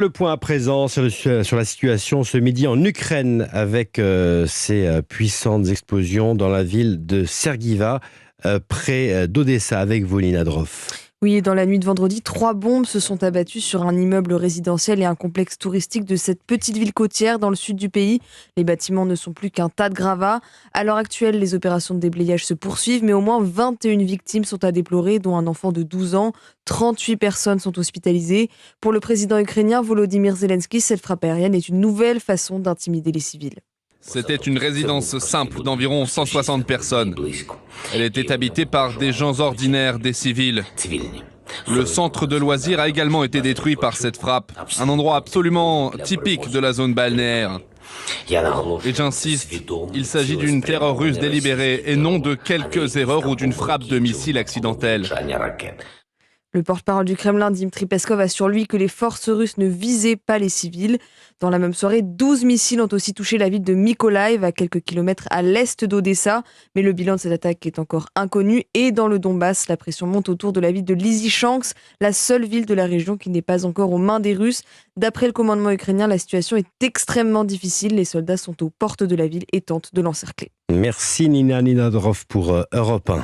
Le point à présent sur la situation ce midi en Ukraine avec ces puissantes explosions dans la ville de Sergiva, près d'Odessa, avec vous, Nina Droff. Oui, dans la nuit de vendredi, 3 bombes se sont abattues sur un immeuble résidentiel et un complexe touristique de cette petite ville côtière dans le sud du pays. Les bâtiments ne sont plus qu'un tas de gravats. À l'heure actuelle, les opérations de déblayage se poursuivent, mais au moins 21 victimes sont à déplorer, dont un enfant de 12 ans. 38 personnes sont hospitalisées. Pour le président ukrainien Volodymyr Zelensky, cette frappe aérienne est une nouvelle façon d'intimider les civils. C'était une résidence simple d'environ 160 personnes. Elle était habitée par des gens ordinaires, des civils. Le centre de loisirs a également été détruit par cette frappe, un endroit absolument typique de la zone balnéaire. Et j'insiste, il s'agit d'une terreur russe délibérée et non de quelques erreurs ou d'une frappe de missile accidentelle. Le porte-parole du Kremlin, Dmitri Peskov, assure lui que les forces russes ne visaient pas les civils. Dans la même soirée, 12 missiles ont aussi touché la ville de Mykolaiv, à quelques kilomètres à l'est d'Odessa. Mais le bilan de cette attaque est encore inconnu. Et dans le Donbass, la pression monte autour de la ville de Lysychansk, la seule ville de la région qui n'est pas encore aux mains des Russes. D'après le commandement ukrainien, la situation est extrêmement difficile. Les soldats sont aux portes de la ville et tentent de l'encercler. Merci Nina Droff pour Europe 1.